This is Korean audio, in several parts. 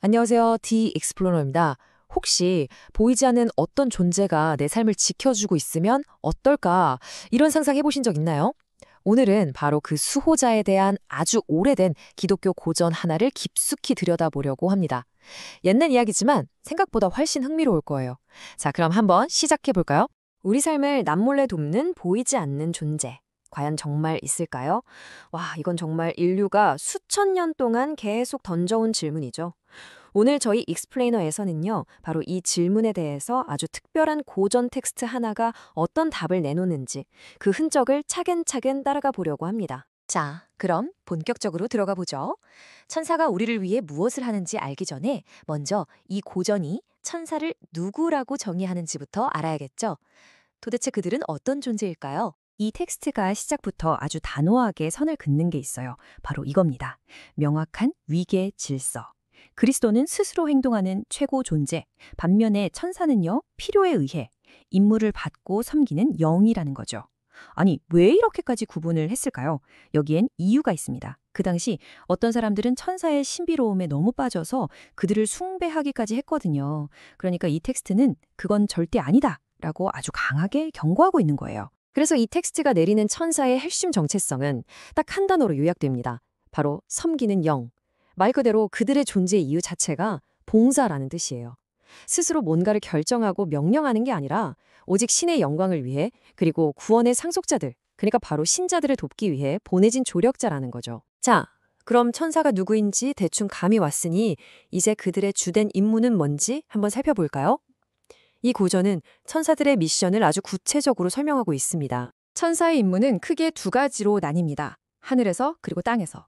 안녕하세요. 디 익스플로러입니다. 혹시 보이지 않는 어떤 존재가 내 삶을 지켜주고 있으면 어떨까? 이런 상상 해보신 적 있나요? 오늘은 바로 그 수호자에 대한 아주 오래된 기독교 고전 하나를 깊숙이 들여다보려고 합니다. 옛날 이야기지만 생각보다 훨씬 흥미로울 거예요. 자, 그럼 한번 시작해 볼까요? 우리 삶을 남몰래 돕는 보이지 않는 존재. 과연 정말 있을까요? 와, 이건 정말 인류가 수천 년 동안 계속 던져온 질문이죠. 오늘 저희 익스플레이너에서는요, 바로 이 질문에 대해서 아주 특별한 고전 텍스트 하나가 어떤 답을 내놓는지 그 흔적을 차근차근 따라가 보려고 합니다. 자, 그럼 본격적으로 들어가 보죠. 천사가 우리를 위해 무엇을 하는지 알기 전에 먼저 이 고전이 천사를 누구라고 정의하는지부터 알아야겠죠. 도대체 그들은 어떤 존재일까요? 이 텍스트가 시작부터 아주 단호하게 선을 긋는 게 있어요. 바로 이겁니다. 명확한 위계 질서. 그리스도는 스스로 행동하는 최고 존재, 반면에 천사는요, 필요에 의해 임무를 받고 섬기는 영이라는 거죠. 아니, 왜 이렇게까지 구분을 했을까요? 여기엔 이유가 있습니다. 그 당시 어떤 사람들은 천사의 신비로움에 너무 빠져서 그들을 숭배하기까지 했거든요. 그러니까 이 텍스트는 그건 절대 아니다 라고 아주 강하게 경고하고 있는 거예요. 그래서 이 텍스트가 내리는 천사의 핵심 정체성은 딱 한 단어로 요약됩니다. 바로 섬기는 영. 말 그대로 그들의 존재 이유 자체가 봉사라는 뜻이에요. 스스로 뭔가를 결정하고 명령하는 게 아니라 오직 신의 영광을 위해 그리고 구원의 상속자들, 그러니까 바로 신자들을 돕기 위해 보내진 조력자라는 거죠. 자, 그럼 천사가 누구인지 대충 감이 왔으니 이제 그들의 주된 임무는 뭔지 한번 살펴볼까요? 이 고전은 천사들의 미션을 아주 구체적으로 설명하고 있습니다. 천사의 임무는 크게 두 가지로 나뉩니다. 하늘에서 그리고 땅에서.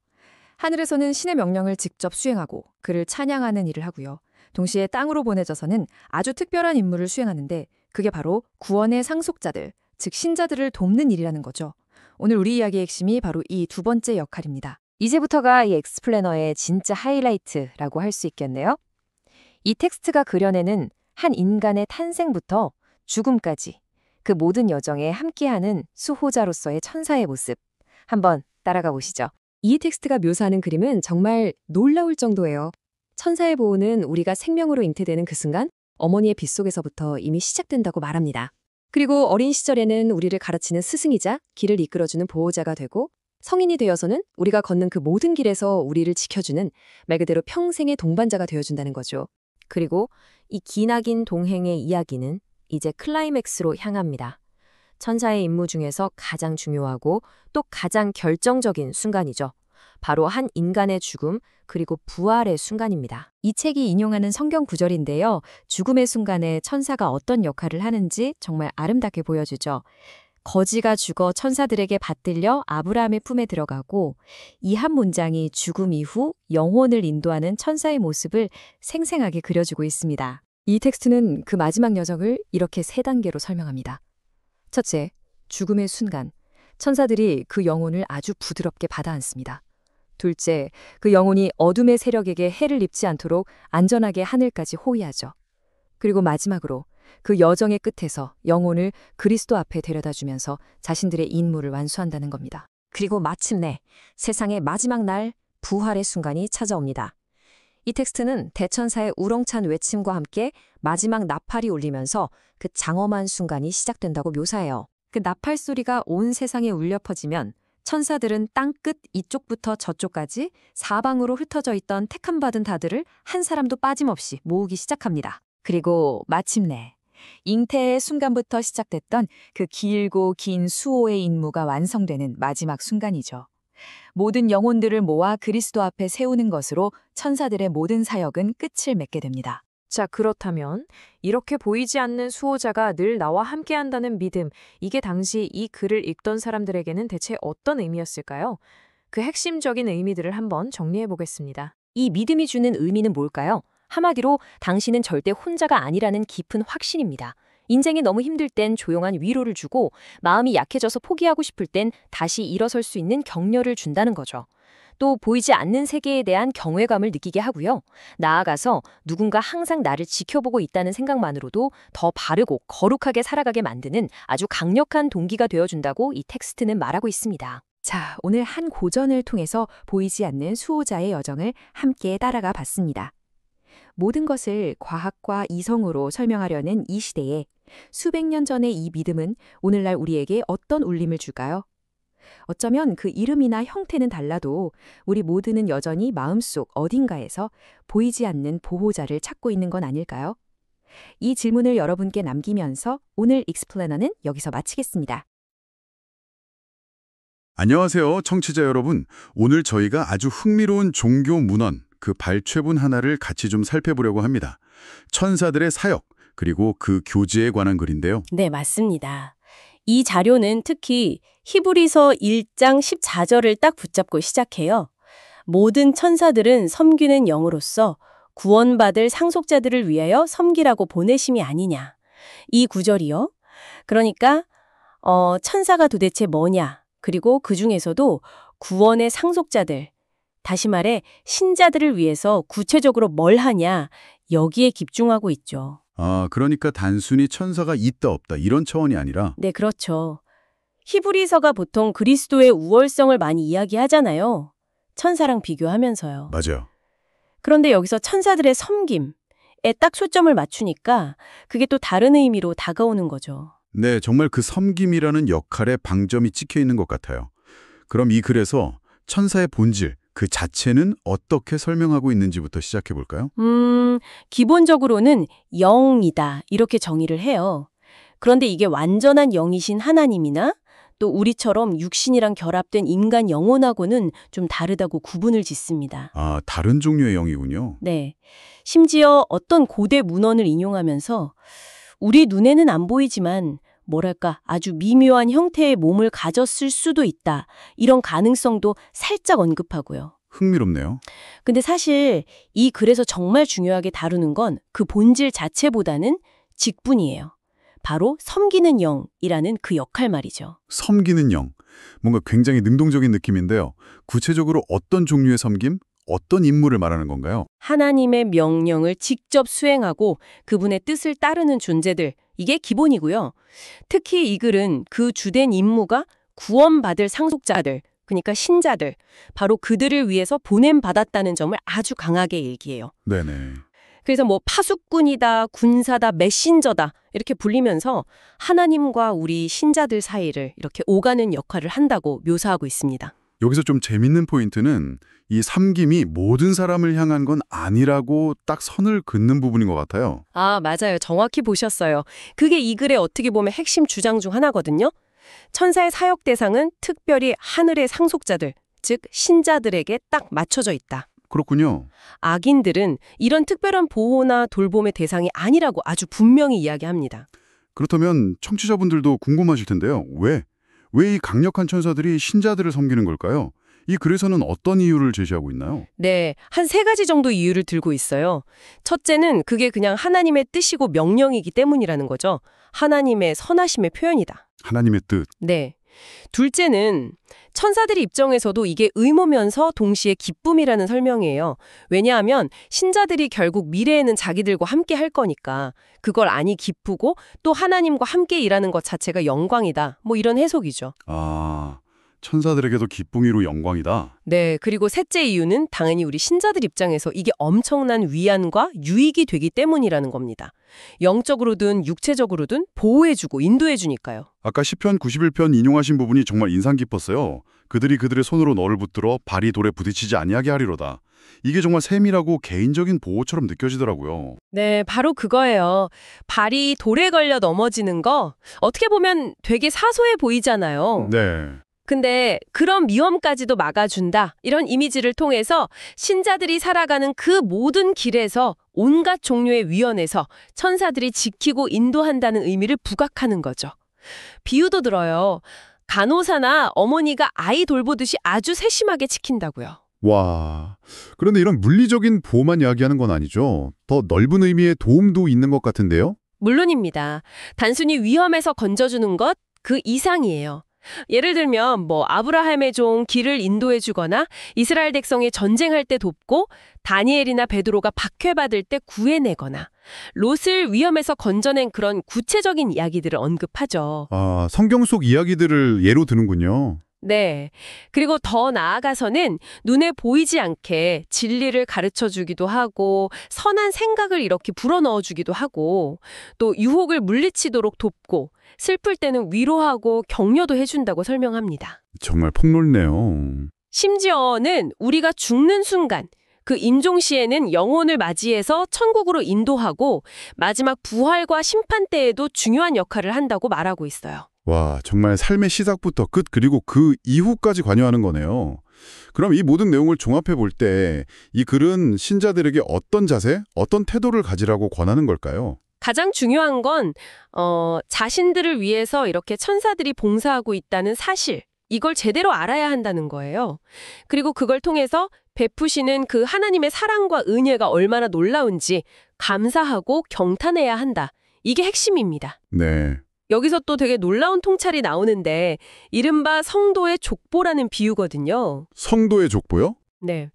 하늘에서는 신의 명령을 직접 수행하고 그를 찬양하는 일을 하고요. 동시에 땅으로 보내져서는 아주 특별한 임무를 수행하는데 그게 바로 구원의 상속자들, 즉 신자들을 돕는 일이라는 거죠. 오늘 우리 이야기의 핵심이 바로 이 두 번째 역할입니다. 이제부터가 이 엑스플래너의 진짜 하이라이트라고 할 수 있겠네요. 이 텍스트가 그려내는 한 인간의 탄생부터 죽음까지 그 모든 여정에 함께하는 수호자로서의 천사의 모습. 한번 따라가 보시죠. 이 텍스트가 묘사하는 그림은 정말 놀라울 정도예요. 천사의 보호는 우리가 생명으로 잉태되는 그 순간 어머니의 빗속에서부터 이미 시작된다고 말합니다. 그리고 어린 시절에는 우리를 가르치는 스승이자 길을 이끌어주는 보호자가 되고 성인이 되어서는 우리가 걷는 그 모든 길에서 우리를 지켜주는 말 그대로 평생의 동반자가 되어준다는 거죠. 그리고 이 기나긴 동행의 이야기는 이제 클라이맥스로 향합니다. 천사의 임무 중에서 가장 중요하고 또 가장 결정적인 순간이죠. 바로 한 인간의 죽음 그리고 부활의 순간입니다. 이 책이 인용하는 성경 구절인데요. 죽음의 순간에 천사가 어떤 역할을 하는지 정말 아름답게 보여주죠. 거지가 죽어 천사들에게 받들려 아브라함의 품에 들어가고 이 한 문장이 죽음 이후 영혼을 인도하는 천사의 모습을 생생하게 그려주고 있습니다. 이 텍스트는 그 마지막 여정을 이렇게 세 단계로 설명합니다. 첫째, 죽음의 순간. 천사들이 그 영혼을 아주 부드럽게 받아안습니다. 둘째, 그 영혼이 어둠의 세력에게 해를 입지 않도록 안전하게 하늘까지 호위하죠. 그리고 마지막으로 그 여정의 끝에서 영혼을 그리스도 앞에 데려다 주면서 자신들의 임무를 완수한다는 겁니다. 그리고 마침내 세상의 마지막 날 부활의 순간이 찾아옵니다. 이 텍스트는 대천사의 우렁찬 외침과 함께 마지막 나팔이 울리면서 그 장엄한 순간이 시작된다고 묘사해요. 그 나팔 소리가 온 세상에 울려 퍼지면 천사들은 땅끝 이쪽부터 저쪽까지 사방으로 흩어져 있던 택함받은 다들을 한 사람도 빠짐없이 모으기 시작합니다. 그리고 마침내 잉태의 순간부터 시작됐던 그 길고 긴 수호의 임무가 완성되는 마지막 순간이죠. 모든 영혼들을 모아 그리스도 앞에 세우는 것으로 천사들의 모든 사역은 끝을 맺게 됩니다. 자, 그렇다면 이렇게 보이지 않는 수호자가 늘 나와 함께한다는 믿음, 이게 당시 이 글을 읽던 사람들에게는 대체 어떤 의미였을까요? 그 핵심적인 의미들을 한번 정리해 보겠습니다. 이 믿음이 주는 의미는 뭘까요? 한마디로 당신은 절대 혼자가 아니라는 깊은 확신입니다. 인생이 너무 힘들 땐 조용한 위로를 주고 마음이 약해져서 포기하고 싶을 땐 다시 일어설 수 있는 격려를 준다는 거죠. 또 보이지 않는 세계에 대한 경외감을 느끼게 하고요. 나아가서 누군가 항상 나를 지켜보고 있다는 생각만으로도 더 바르고 거룩하게 살아가게 만드는 아주 강력한 동기가 되어준다고 이 텍스트는 말하고 있습니다. 자, 오늘 한 고전을 통해서 보이지 않는 수호자의 여정을 함께 따라가 봤습니다. 모든 것을 과학과 이성으로 설명하려는 이 시대에 수백 년 전의 이 믿음은 오늘날 우리에게 어떤 울림을 줄까요? 어쩌면 그 이름이나 형태는 달라도 우리 모두는 여전히 마음속 어딘가에서 보이지 않는 보호자를 찾고 있는 건 아닐까요? 이 질문을 여러분께 남기면서 오늘 익스플래너는 여기서 마치겠습니다. 안녕하세요, 청취자 여러분. 오늘 저희가 아주 흥미로운 종교 문헌, 그 발췌본 하나를 같이 좀 살펴보려고 합니다. 천사들의 사역, 그리고 그 교지에 관한 글인데요. 네, 맞습니다. 이 자료는 특히 히브리서 1장 14절을 딱 붙잡고 시작해요. 모든 천사들은 섬기는 영으로서 구원받을 상속자들을 위하여 섬기라고 보내심이 아니냐. 이 구절이요. 그러니까 천사가 도대체 뭐냐. 그리고 그 중에서도 구원의 상속자들, 다시 말해 신자들을 위해서 구체적으로 뭘 하냐. 여기에 집중하고 있죠. 그러니까 단순히 천사가 있다 없다 이런 차원이 아니라 네, 그렇죠. 히브리서가 보통 그리스도의 우월성을 많이 이야기하잖아요. 천사랑 비교하면서요. 맞아요. 그런데 여기서 천사들의 섬김에 딱 초점을 맞추니까 그게 또 다른 의미로 다가오는 거죠. 네, 정말 그 섬김이라는 역할에 방점이 찍혀 있는 것 같아요. 그럼 이 글에서 천사의 본질, 그 자체는 어떻게 설명하고 있는지부터 시작해 볼까요? 기본적으로는 영이다 이렇게 정의를 해요. 그런데 이게 완전한 영이신 하나님이나 또 우리처럼 육신이랑 결합된 인간 영혼하고는 좀 다르다고 구분을 짓습니다. 다른 종류의 영이군요. 네. 심지어 어떤 고대 문헌을 인용하면서 우리 눈에는 안 보이지만 뭐랄까 아주 미묘한 형태의 몸을 가졌을 수도 있다. 이런 가능성도 살짝 언급하고요. 흥미롭네요. 근데 사실 이 글에서 정말 중요하게 다루는 건 그 본질 자체보다는 직분이에요. 바로 섬기는 영이라는 그 역할 말이죠. 섬기는 영. 뭔가 굉장히 능동적인 느낌인데요. 구체적으로 어떤 종류의 섬김? 어떤 임무를 말하는 건가요? 하나님의 명령을 직접 수행하고 그분의 뜻을 따르는 존재들, 이게 기본이고요. 특히 이 글은 그 주된 임무가 구원받을 상속자들, 그러니까 신자들, 바로 그들을 위해서 보냄받았다는 점을 아주 강하게 일기해요. 네네. 그래서 파수꾼이다, 군사다, 메신저다 이렇게 불리면서 하나님과 우리 신자들 사이를 이렇게 오가는 역할을 한다고 묘사하고 있습니다. 여기서 좀 재밌는 포인트는 이 섬김이 모든 사람을 향한 건 아니라고 딱 선을 긋는 부분인 것 같아요. 맞아요. 정확히 보셨어요. 그게 이 글의 어떻게 보면 핵심 주장 중 하나거든요. 천사의 사역 대상은 특별히 하늘의 상속자들, 즉 신자들에게 딱 맞춰져 있다. 그렇군요. 악인들은 이런 특별한 보호나 돌봄의 대상이 아니라고 아주 분명히 이야기합니다. 그렇다면 청취자분들도 궁금하실 텐데요. 왜 이 강력한 천사들이 신자들을 섬기는 걸까요? 이 글에서는 어떤 이유를 제시하고 있나요? 네, 한 3가지 정도 이유를 들고 있어요. 첫째는 그게 그냥 하나님의 뜻이고 명령이기 때문이라는 거죠. 하나님의 선하심의 표현이다. 하나님의 뜻. 네. 둘째는 천사들의 입장에서도 이게 의무면서 동시에 기쁨이라는 설명이에요. 왜냐하면 신자들이 결국 미래에는 자기들과 함께 할 거니까 그걸 아니 기쁘고 또 하나님과 함께 일하는 것 자체가 영광이다. 이런 해석이죠. 천사들에게도 기쁨이로 영광이다. 네, 그리고 셋째 이유는 당연히 우리 신자들 입장에서 이게 엄청난 위안과 유익이 되기 때문이라는 겁니다. 영적으로든 육체적으로든 보호해주고 인도해주니까요. 아까 시편 91편 인용하신 부분이 정말 인상 깊었어요. 그들이 그들의 손으로 너를 붙들어 발이 돌에 부딪히지 아니하게 하리로다. 이게 정말 세밀하고 개인적인 보호처럼 느껴지더라고요. 네, 바로 그거예요. 발이 돌에 걸려 넘어지는 거 어떻게 보면 되게 사소해 보이잖아요. 네. 근데 그런 위험까지도 막아준다. 이런 이미지를 통해서 신자들이 살아가는 그 모든 길에서 온갖 종류의 위험에서 천사들이 지키고 인도한다는 의미를 부각하는 거죠. 비유도 들어요. 간호사나 어머니가 아이 돌보듯이 아주 세심하게 지킨다고요. 와, 그런데 이런 물리적인 보호만 이야기하는 건 아니죠? 더 넓은 의미의 도움도 있는 것 같은데요? 물론입니다. 단순히 위험에서 건져주는 것, 그 이상이에요. 예를 들면 아브라함의 종 길을 인도해 주거나 이스라엘 백성이 전쟁할 때 돕고 다니엘이나 베드로가 박해받을 때 구해내거나 롯을 위험에서 건져낸 그런 구체적인 이야기들을 언급하죠. 성경 속 이야기들을 예로 드는군요. 네. 그리고 더 나아가서는 눈에 보이지 않게 진리를 가르쳐 주기도 하고 선한 생각을 이렇게 불어넣어 주기도 하고 또 유혹을 물리치도록 돕고 슬플 때는 위로하고 격려도 해준다고 설명합니다. 정말 폭넓네요. 심지어는 우리가 죽는 순간 그 임종시에는 영혼을 맞이해서 천국으로 인도하고 마지막 부활과 심판 때에도 중요한 역할을 한다고 말하고 있어요. 와, 정말 삶의 시작부터 끝 그리고 그 이후까지 관여하는 거네요. 그럼 이 모든 내용을 종합해 볼 때 이 글은 신자들에게 어떤 자세, 어떤 태도를 가지라고 권하는 걸까요? 가장 중요한 건 자신들을 위해서 이렇게 천사들이 봉사하고 있다는 사실, 이걸 제대로 알아야 한다는 거예요. 그리고 그걸 통해서 베푸시는 그 하나님의 사랑과 은혜가 얼마나 놀라운지 감사하고 경탄해야 한다. 이게 핵심입니다. 네. 여기서 또 되게 놀라운 통찰이 나오는데 이른바 성도의 족보라는 비유거든요. 성도의 족보요? 네.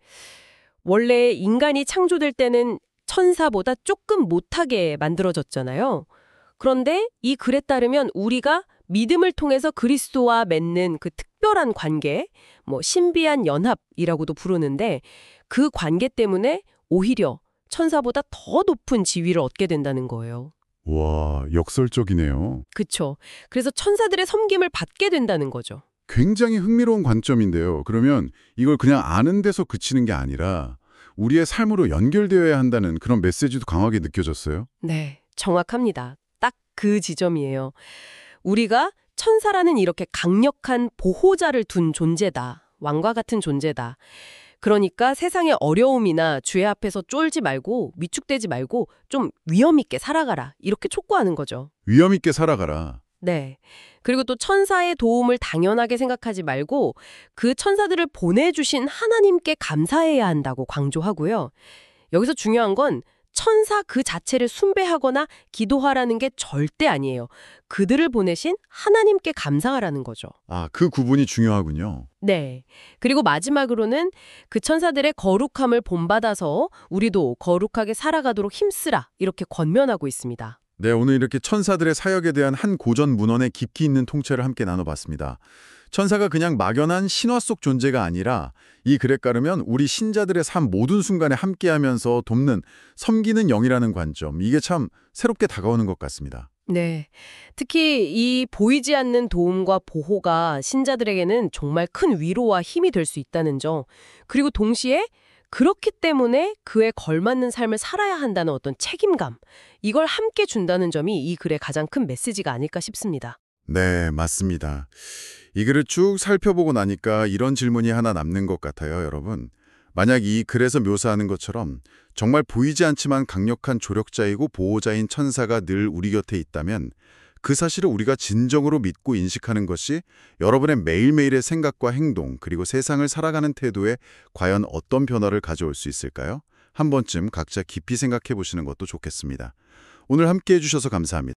원래 인간이 창조될 때는 천사보다 조금 못하게 만들어졌잖아요. 그런데 이 글에 따르면 우리가 믿음을 통해서 그리스도와 맺는 그 특별한 관계, 신비한 연합이라고도 부르는데 그 관계 때문에 오히려 천사보다 더 높은 지위를 얻게 된다는 거예요. 와, 역설적이네요. 그쵸. 그래서 천사들의 섬김을 받게 된다는 거죠. 굉장히 흥미로운 관점인데요. 그러면 이걸 그냥 아는 데서 그치는 게 아니라 우리의 삶으로 연결되어야 한다는 그런 메시지도 강하게 느껴졌어요. 네, 정확합니다. 딱 그 지점이에요. 우리가 천사라는 이렇게 강력한 보호자를 둔 존재다. 왕과 같은 존재다. 그러니까 세상의 어려움이나 죄 앞에서 쫄지 말고 위축되지 말고 좀 위험 있게 살아가라. 이렇게 촉구하는 거죠. 위험 있게 살아가라. 네. 그리고 또 천사의 도움을 당연하게 생각하지 말고 그 천사들을 보내주신 하나님께 감사해야 한다고 강조하고요. 여기서 중요한 건 천사 그 자체를 숭배하거나 기도하라는 게 절대 아니에요. 그들을 보내신 하나님께 감사하라는 거죠. 아, 그 구분이 중요하군요. 네. 그리고 마지막으로는 그 천사들의 거룩함을 본받아서 우리도 거룩하게 살아가도록 힘쓰라. 이렇게 권면하고 있습니다. 네, 오늘 이렇게 천사들의 사역에 대한 한 고전 문헌의 깊이 있는 통찰을 함께 나눠봤습니다. 천사가 그냥 막연한 신화 속 존재가 아니라 이 글에 따르면 우리 신자들의 삶 모든 순간에 함께하면서 돕는, 섬기는 영이라는 관점, 이게 참 새롭게 다가오는 것 같습니다. 네. 특히 이 보이지 않는 도움과 보호가 신자들에게는 정말 큰 위로와 힘이 될 수 있다는 점. 그리고 동시에 그렇기 때문에 그에 걸맞는 삶을 살아야 한다는 어떤 책임감. 이걸 함께 준다는 점이 이 글의 가장 큰 메시지가 아닐까 싶습니다. 네, 맞습니다. 이 글을 쭉 살펴보고 나니까 이런 질문이 하나 남는 것 같아요, 여러분. 만약 이 글에서 묘사하는 것처럼 정말 보이지 않지만 강력한 조력자이고 보호자인 천사가 늘 우리 곁에 있다면 그 사실을 우리가 진정으로 믿고 인식하는 것이 여러분의 매일매일의 생각과 행동 그리고 세상을 살아가는 태도에 과연 어떤 변화를 가져올 수 있을까요? 한 번쯤 각자 깊이 생각해 보시는 것도 좋겠습니다. 오늘 함께해 주셔서 감사합니다.